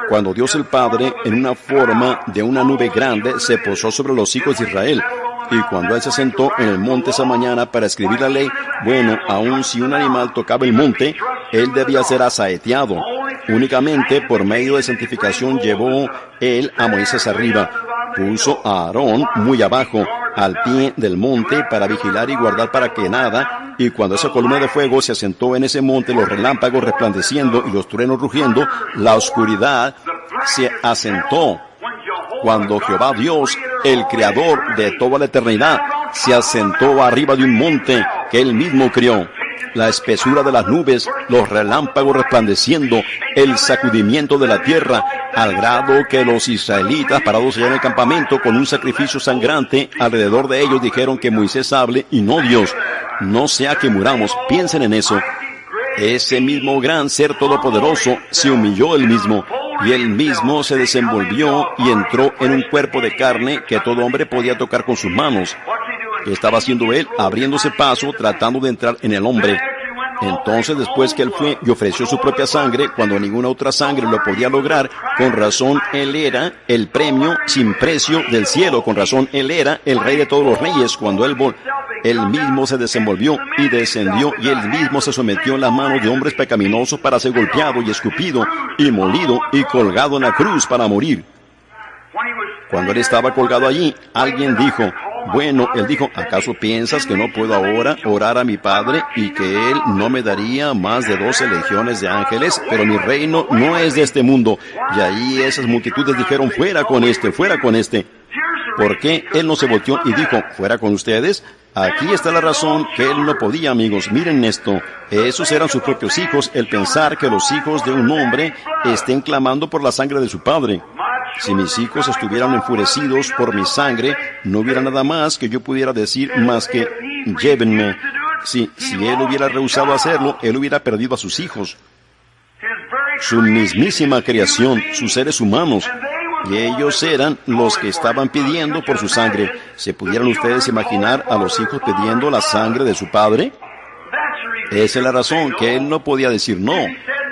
cuando Dios el Padre, en una forma de una nube grande, se posó sobre los hijos de Israel. Y cuando Él se sentó en el monte esa mañana para escribir la ley, bueno, aun si un animal tocaba el monte, Él debía ser asaeteado. Únicamente por medio de santificación llevó Él a Moisés arriba. Puso a Aarón muy abajo, al pie del monte, para vigilar y guardar para que nada. Y cuando esa columna de fuego se asentó en ese monte, los relámpagos resplandeciendo y los truenos rugiendo, la oscuridad se asentó. Cuando Jehová Dios, el Creador de toda la eternidad, se asentó arriba de un monte que Él mismo crió. La espesura de las nubes, los relámpagos resplandeciendo, el sacudimiento de la tierra, al grado que los israelitas, parados allá en el campamento con un sacrificio sangrante alrededor de ellos, dijeron que Moisés hable y no Dios. No sea que muramos. Piensen en eso. Ese mismo gran ser todopoderoso se humilló Él mismo, y Él mismo se desenvolvió y entró en un cuerpo de carne que todo hombre podía tocar con sus manos. ¿Qué estaba haciendo Él? Abriéndose paso, tratando de entrar en el hombre. Entonces, después que Él fue y ofreció su propia sangre, cuando ninguna otra sangre lo podía lograr, con razón Él era el premio sin precio del cielo. Con razón Él era el Rey de todos los reyes. Cuando Él mismo se desenvolvió y descendió, y Él mismo se sometió en las manos de hombres pecaminosos para ser golpeado y escupido y molido y colgado en la cruz para morir. Cuando Él estaba colgado allí, alguien dijo, bueno, Él dijo, ¿acaso piensas que no puedo ahora orar a mi Padre y que Él no me daría más de 12 legiones de ángeles? Pero mi reino no es de este mundo. Y ahí esas multitudes dijeron, fuera con este, fuera con este. ¿Por qué Él no se volteó y dijo, fuera con ustedes? Aquí está la razón que Él no podía, amigos. Miren esto. Esos eran sus propios hijos. El pensar que los hijos de un hombre estén clamando por la sangre de su padre. Si mis hijos estuvieran enfurecidos por mi sangre, no hubiera nada más que yo pudiera decir más que, llévenme. Si Él hubiera rehusado hacerlo, Él hubiera perdido a sus hijos. Su mismísima creación, sus seres humanos. Y ellos eran los que estaban pidiendo por su sangre. ¿Se pudieran ustedes imaginar a los hijos pidiendo la sangre de su padre? Esa es la razón que Él no podía decir no.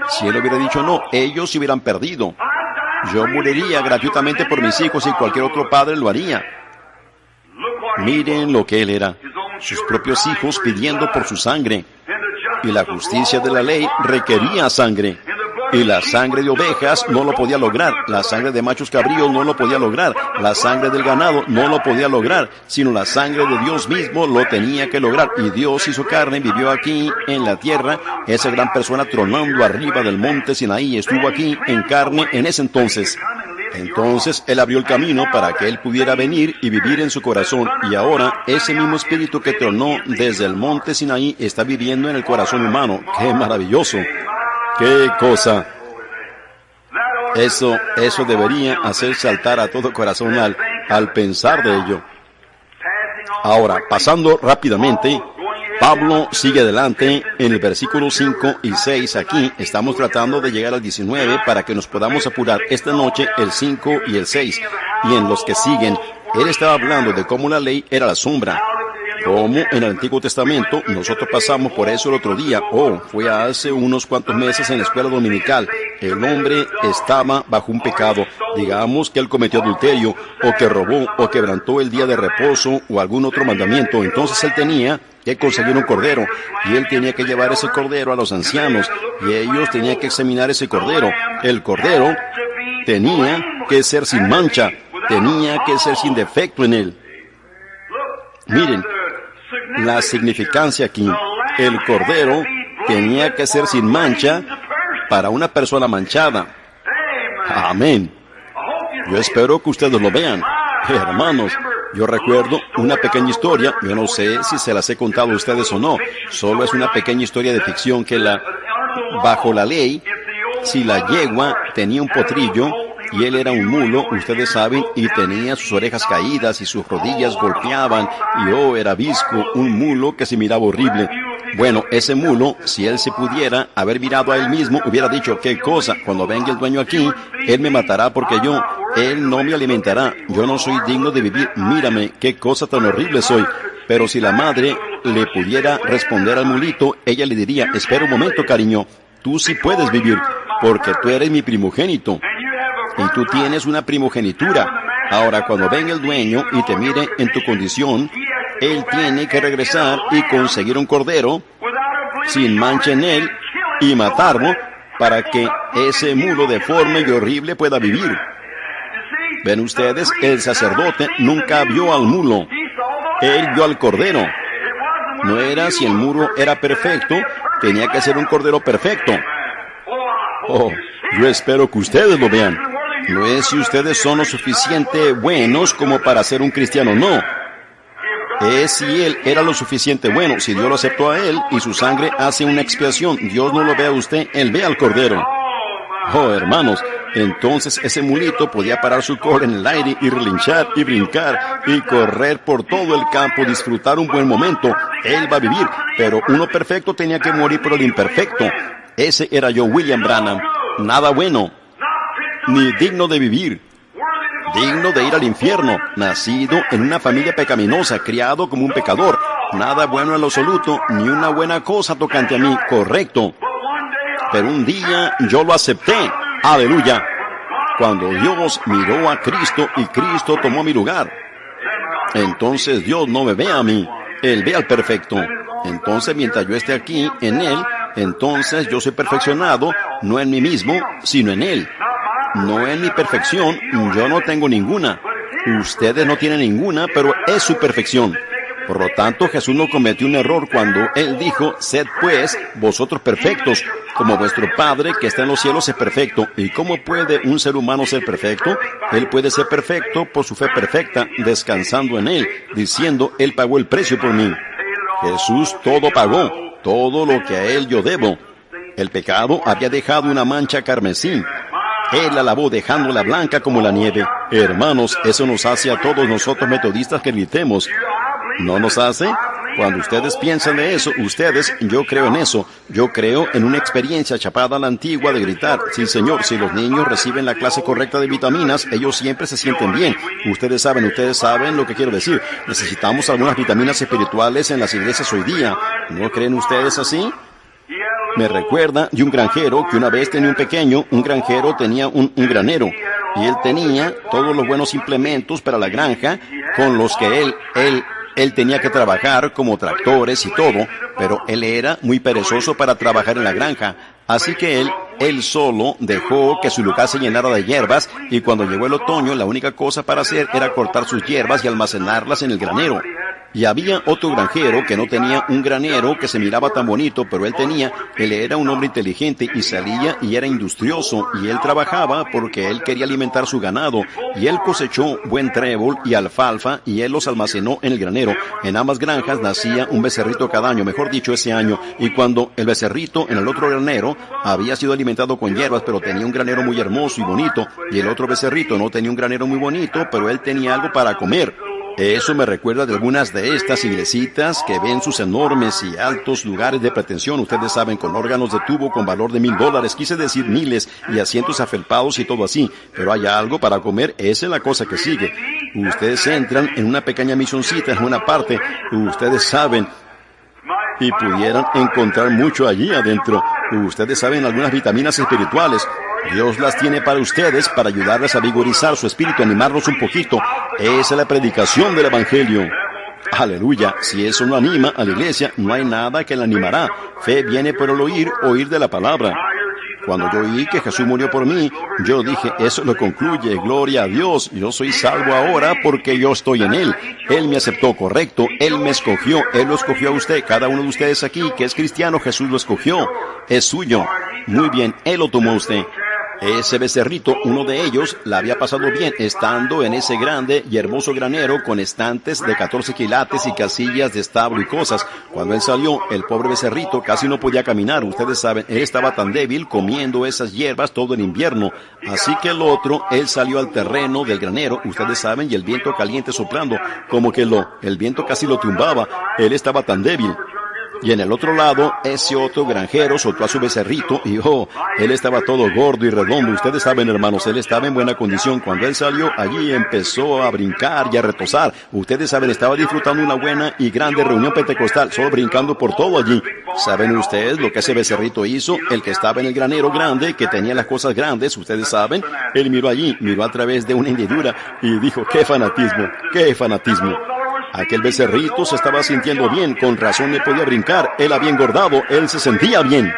Si Él hubiera dicho no, ellos se hubieran perdido. Yo moriría gratuitamente por mis hijos y cualquier otro padre lo haría. Miren lo que Él era. Sus propios hijos pidiendo por su sangre. Y la justicia de la ley requería sangre. Y la sangre de ovejas no lo podía lograr. La sangre de machos cabríos no lo podía lograr. La sangre del ganado no lo podía lograr. Sino la sangre de Dios mismo lo tenía que lograr. Y Dios hizo carne, vivió aquí en la tierra. Esa gran persona tronando arriba del monte Sinaí estuvo aquí en carne en ese entonces. Entonces Él abrió el camino para que Él pudiera venir y vivir en su corazón. Y ahora ese mismo espíritu que tronó desde el monte Sinaí está viviendo en el corazón humano. ¡Qué maravilloso! ¡Qué cosa! Eso debería hacer saltar a todo corazón al pensar de ello. Ahora, pasando rápidamente, Pablo sigue adelante en el versículo 5 y 6. Aquí estamos tratando de llegar al 19 para que nos podamos apurar esta noche el 5 y el 6. Y en los que siguen, él estaba hablando de cómo la ley era la sombra. Como en el Antiguo Testamento, nosotros pasamos por eso el otro día, fue hace unos cuantos meses en la escuela dominical. El hombre estaba bajo un pecado, digamos que él cometió adulterio, o que robó, o quebrantó el día de reposo, o algún otro mandamiento. Entonces él tenía que conseguir un cordero, y él tenía que llevar ese cordero a los ancianos, y ellos tenían que examinar ese cordero. El cordero tenía que ser sin mancha, tenía que ser sin defecto en él. Miren la significancia aquí. El cordero tenía que ser sin mancha para una persona manchada. Amén. Yo espero que ustedes lo vean. Hermanos, yo recuerdo una pequeña historia, yo no sé si se las he contado a ustedes o no, solo es una pequeña historia de ficción que bajo la ley, si la yegua tenía un potrillo, y él era un mulo, ustedes saben, y tenía sus orejas caídas y sus rodillas golpeaban, y era visco, un mulo que se miraba horrible. Bueno, ese mulo, si él se pudiera haber mirado a él mismo, hubiera dicho, ¿qué cosa? Cuando venga el dueño aquí, él me matará porque él no me alimentará, yo no soy digno de vivir, mírame, qué cosa tan horrible soy. Pero si la madre le pudiera responder al mulito, ella le diría, espera un momento, cariño, tú sí puedes vivir, porque tú eres mi primogénito. y tú tienes una primogenitura. Ahora, cuando venga el dueño y te mire en tu condición, él tiene que regresar y conseguir un cordero sin mancha en él y matarlo para que ese mulo deforme y horrible pueda vivir. Ven ustedes, el sacerdote nunca vio al mulo. Él vio al cordero. No era si el mulo era perfecto, tenía que ser un cordero perfecto. Oh, yo espero que ustedes lo vean. No es si ustedes son lo suficiente buenos como para ser un cristiano, no. Es si él era lo suficiente bueno, si Dios lo aceptó a él y su sangre hace una expiación. Dios no lo ve a usted, él ve al cordero. Oh, hermanos, entonces ese mulito podía parar su cola en el aire y relinchar y brincar y correr por todo el campo, disfrutar un buen momento. Él va a vivir, pero uno perfecto tenía que morir por el imperfecto. Ese era yo, William Branham. Nada bueno, ni digno de vivir, digno de ir al infierno, nacido en una familia pecaminosa, criado como un pecador. Nada bueno en lo absoluto, ni una buena cosa tocante a mí, correcto. Pero un día yo lo acepté. Aleluya. Cuando Dios miró a Cristo y Cristo tomó mi lugar. Entonces Dios no me ve a mí, Él ve al perfecto. Entonces mientras yo esté aquí, en Él, entonces yo soy perfeccionado, no en mí mismo, sino en Él. No en mi perfección, yo no tengo ninguna. Ustedes no tienen ninguna, pero es su perfección. Por lo tanto, Jesús no cometió un error cuando Él dijo, sed pues vosotros perfectos, como vuestro Padre que está en los cielos es perfecto. ¿Y cómo puede un ser humano ser perfecto? Él puede ser perfecto por su fe perfecta, descansando en Él, diciendo, Él pagó el precio por mí. Jesús todo pagó, todo lo que a Él yo debo. El pecado había dejado una mancha carmesí. Él la lavó dejándola blanca como la nieve. Hermanos, eso nos hace a todos nosotros metodistas que gritemos. ¿No nos hace? Cuando ustedes piensan de eso, yo creo en eso. Yo creo en una experiencia chapada a la antigua de gritar, sí señor, si los niños reciben la clase correcta de vitaminas, ellos siempre se sienten bien. Ustedes saben lo que quiero decir. Necesitamos algunas vitaminas espirituales en las iglesias hoy día. ¿No creen ustedes así? Me recuerda de un granjero que una vez tenía un granjero tenía un granero, y él tenía todos los buenos implementos para la granja con los que él tenía que trabajar como tractores y todo, pero él era muy perezoso para trabajar en la granja, así que él solo dejó que su lugar se llenara de hierbas, y cuando llegó el otoño la única cosa para hacer era cortar sus hierbas y almacenarlas en el granero. Y había otro granjero que no tenía un granero que se miraba tan bonito, pero él era un hombre inteligente y salía y era industrioso, y él trabajaba porque él quería alimentar su ganado, y él cosechó buen trébol y alfalfa, y él los almacenó en el granero. En ambas granjas nacía un becerrito cada año, mejor dicho ese año, y cuando el becerrito en el otro granero había sido alimentado con hierbas, pero tenía un granero muy hermoso y bonito, y el otro becerrito no tenía un granero muy bonito, pero él tenía algo para comer. Eso me recuerda de algunas de estas iglesitas que ven sus enormes y altos lugares de pretensión, ustedes saben, con órganos de tubo con valor de $1000, quise decir miles, y asientos afelpados y todo así, pero hay algo para comer, esa es la cosa que sigue. Ustedes entran en una pequeña misioncita en una parte, ustedes saben, y pudieran encontrar mucho allí adentro. Ustedes saben, algunas vitaminas espirituales. Dios las tiene para ustedes, para ayudarles a vigorizar su espíritu, animarlos un poquito. Esa es la predicación del Evangelio. Aleluya. Si eso no anima a la iglesia, no hay nada que la animará. Fe viene por el oír de la palabra. Cuando yo oí que Jesús murió por mí, yo dije, eso lo concluye, gloria a Dios. Yo soy salvo ahora porque yo estoy en Él. Él me aceptó, correcto. Él me escogió. Él lo escogió a usted. Cada uno de ustedes aquí que es cristiano, Jesús lo escogió. Es suyo. Muy bien, Él lo tomó a usted. Ese becerrito, uno de ellos, la había pasado bien estando en ese grande y hermoso granero con estantes de 14 quilates y casillas de establo y cosas. Cuando él salió, el pobre becerrito casi no podía caminar. Ustedes saben, él estaba tan débil comiendo esas hierbas todo el invierno. Así que el otro, él salió al terreno del granero, ustedes saben, y el viento caliente soplando, como que el viento casi lo tumbaba. Él estaba tan débil. Y en el otro lado, ese otro granjero soltó a su becerrito y él estaba todo gordo y redondo. Ustedes saben, hermanos, él estaba en buena condición. Cuando él salió, allí empezó a brincar y a retozar. Ustedes saben, estaba disfrutando una buena y grande reunión pentecostal, solo brincando por todo allí. ¿Saben ustedes lo que ese becerrito hizo? El que estaba en el granero grande, que tenía las cosas grandes, ustedes saben, él miró allí, miró a través de una hendidura y dijo, ¡qué fanatismo! ¡Qué fanatismo! Aquel becerrito se estaba sintiendo bien, con razón le podía brincar, él había engordado, él se sentía bien.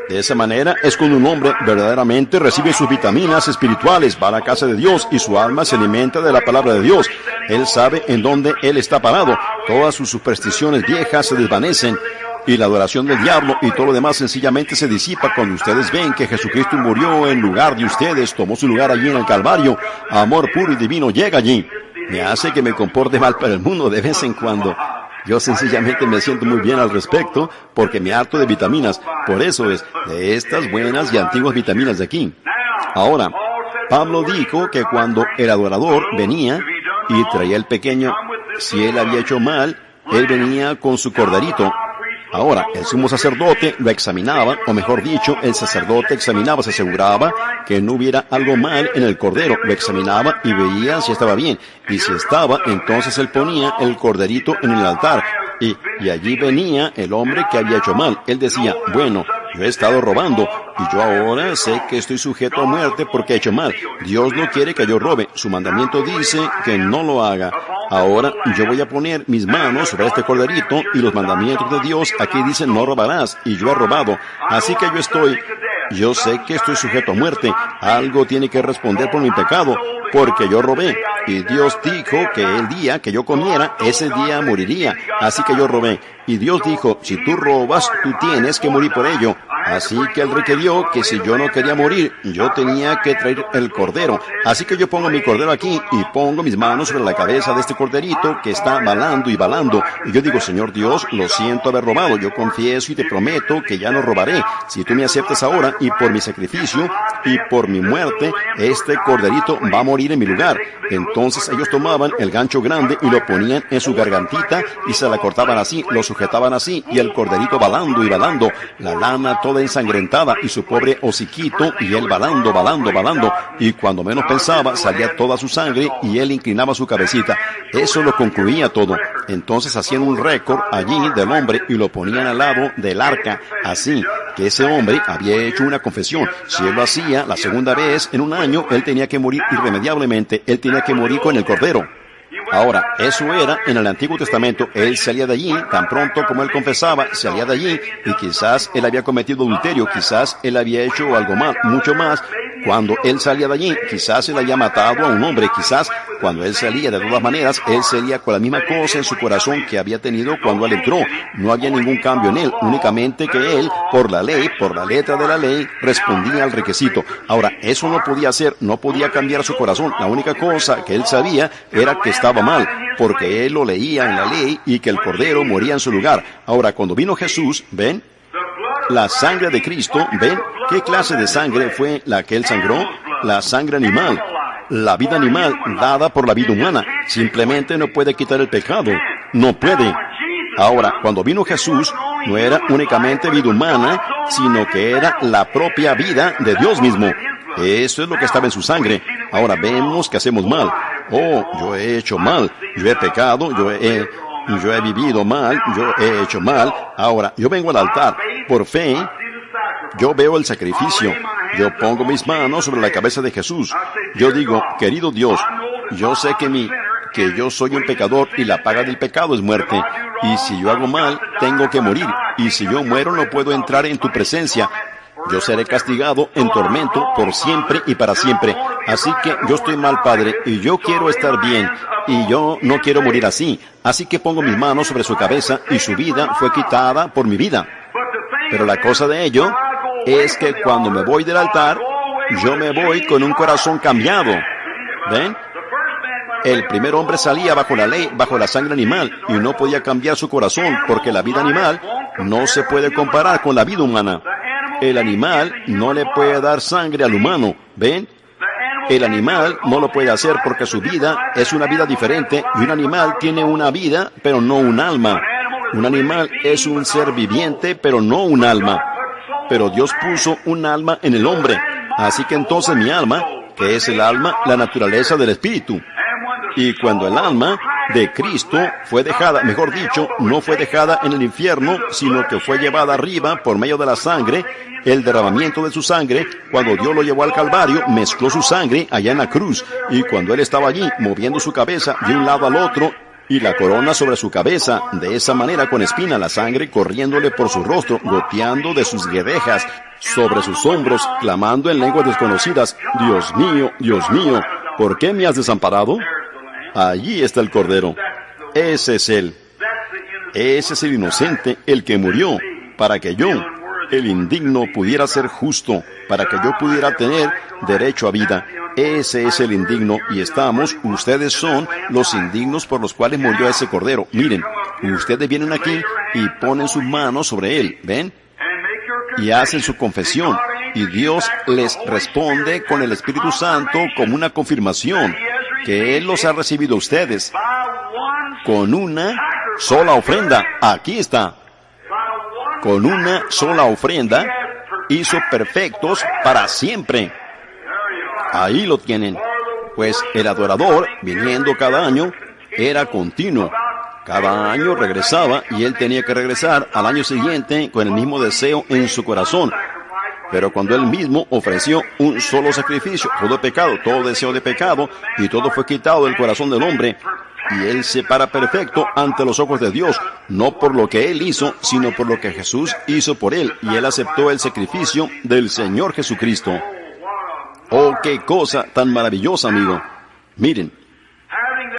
De esa manera es cuando un hombre verdaderamente recibe sus vitaminas espirituales, va a la casa de Dios y su alma se alimenta de la palabra de Dios. Él sabe en dónde él está parado, todas sus supersticiones viejas se desvanecen y la adoración del diablo y todo lo demás sencillamente se disipa cuando ustedes ven que Jesucristo murió en lugar de ustedes, tomó su lugar allí en el Calvario. Amor puro y divino llega allí. Me hace que me comporte mal para el mundo de vez en cuando. Yo sencillamente me siento muy bien al respecto porque me harto de vitaminas. Por eso es, de estas buenas y antiguas vitaminas de aquí. Ahora, Pablo dijo que cuando el adorador venía y traía el pequeño, si él había hecho mal, él venía con su corderito. Ahora, el sumo sacerdote lo examinaba, o mejor dicho, el sacerdote examinaba, se aseguraba que no hubiera algo mal en el cordero, lo examinaba y veía si estaba bien. Y si estaba, entonces él ponía el corderito en el altar. Y allí venía el hombre que había hecho mal. Él decía, bueno, yo he estado robando y yo ahora sé que estoy sujeto a muerte porque he hecho mal. Dios no quiere que yo robe. Su mandamiento dice que no lo haga. Ahora yo voy a poner mis manos sobre este corderito y los mandamientos de Dios aquí dicen no robarás y yo he robado. Así que yo sé que estoy sujeto a muerte. Algo tiene que responder por mi pecado porque yo robé. Y Dios dijo que el día que yo comiera, ese día moriría. Así que yo robé. Y Dios dijo, si tú robas, tú tienes que morir por ello. Así que él requirió que si yo no quería morir, yo tenía que traer el cordero. Así que yo pongo mi cordero aquí y pongo mis manos sobre la cabeza de este corderito que está balando y balando. Y yo digo, Señor Dios, lo siento haber robado. Yo confieso y te prometo que ya no robaré. Si tú me aceptas ahora y por mi sacrificio y por mi muerte, este corderito va a morir en mi lugar. Entonces ellos tomaban el gancho grande y lo ponían en su gargantita y se la cortaban así, lo sujetaban así y el corderito balando y balando, la lana toda ensangrentada y su pobre hociquito y él balando, balando, balando, y cuando menos pensaba salía toda su sangre y él inclinaba su cabecita. Eso lo concluía todo. Entonces hacían un récord allí del hombre y lo ponían al lado del arca, así que ese hombre había hecho una confesión. Si él lo hacía la segunda vez en un año, él tenía que morir irremediablemente, él tenía que morir con el cordero. Ahora, eso era en el Antiguo Testamento. Él salía de allí, tan pronto como él confesaba, salía de allí, y quizás él había cometido adulterio, quizás él había hecho algo mal, mucho más. Cuando él salía de allí, quizás él había matado a un hombre, quizás cuando él salía, de todas maneras, él salía con la misma cosa en su corazón que había tenido cuando él entró. No había ningún cambio en él, únicamente que él, por la ley, por la letra de la ley, respondía al requisito. Ahora, eso no podía hacer, no podía cambiar su corazón. La única cosa que él sabía era que estaba mal, porque él lo leía en la ley y que el cordero moría en su lugar. Ahora, cuando vino Jesús, ¿ven? La sangre de Cristo, ¿ven? ¿Qué clase de sangre fue la que él sangró? La sangre animal. La vida animal dada por la vida humana. Simplemente no puede quitar el pecado. No puede. Ahora, cuando vino Jesús, no era únicamente vida humana, sino que era la propia vida de Dios mismo. Eso es lo que estaba en su sangre. Ahora vemos que hacemos mal. Oh, yo he hecho mal. Yo he pecado. Yo he vivido mal. Yo he hecho mal. Ahora, yo vengo al altar. Por fe, yo veo el sacrificio. Yo pongo mis manos sobre la cabeza de Jesús. Yo digo, querido Dios, yo sé que yo soy un pecador y la paga del pecado es muerte. Y si yo hago mal, tengo que morir. Y si yo muero, no puedo entrar en tu presencia. Yo seré castigado en tormento por siempre y para siempre. Así que yo estoy mal, Padre, y yo quiero estar bien. Y yo no quiero morir así. Así que pongo mis manos sobre su cabeza y su vida fue quitada por mi vida. Pero la cosa de ello es que cuando me voy del altar, yo me voy con un corazón cambiado. ¿Ven? El primer hombre salía bajo la ley, bajo la sangre animal, y no podía cambiar su corazón, porque la vida animal no se puede comparar con la vida humana. El animal no le puede dar sangre al humano, ¿ven? El animal no lo puede hacer porque su vida es una vida diferente, y un animal tiene una vida, pero no un alma. Un animal es un ser viviente, pero no un alma. Pero Dios puso un alma en el hombre. Así que entonces mi alma, que es el alma, la naturaleza del espíritu. Y cuando el alma de Cristo fue dejada, mejor dicho, no fue dejada en el infierno, sino que fue llevada arriba por medio de la sangre, el derramamiento de su sangre, cuando Dios lo llevó al Calvario, mezcló su sangre allá en la cruz, y cuando Él estaba allí, moviendo su cabeza de un lado al otro, y la corona sobre su cabeza, de esa manera con espina, la sangre corriéndole por su rostro, goteando de sus guedejas, sobre sus hombros, clamando en lenguas desconocidas, Dios mío, ¿por qué me has desamparado? Allí está el Cordero. Ese es Él. Ese es el inocente, el que murió, para que yo, el indigno, pudiera ser justo, para que yo pudiera tener derecho a vida. Ese es el indigno, y ustedes son los indignos por los cuales murió ese Cordero. Miren, ustedes vienen aquí y ponen sus manos sobre Él, ¿ven? Y hacen su confesión, y Dios les responde con el Espíritu Santo como una confirmación, que Él los ha recibido a ustedes, con una sola ofrenda. Aquí está. Con una sola ofrenda, hizo perfectos para siempre. Ahí lo tienen. Pues el adorador, viniendo cada año, era continuo. Cada año regresaba y él tenía que regresar al año siguiente con el mismo deseo en su corazón. Pero cuando él mismo ofreció un solo sacrificio, todo pecado, todo deseo de pecado, y todo fue quitado del corazón del hombre, y él se para perfecto ante los ojos de Dios, no por lo que él hizo, sino por lo que Jesús hizo por él, y él aceptó el sacrificio del Señor Jesucristo. ¡Oh, qué cosa tan maravillosa, amigo! Miren,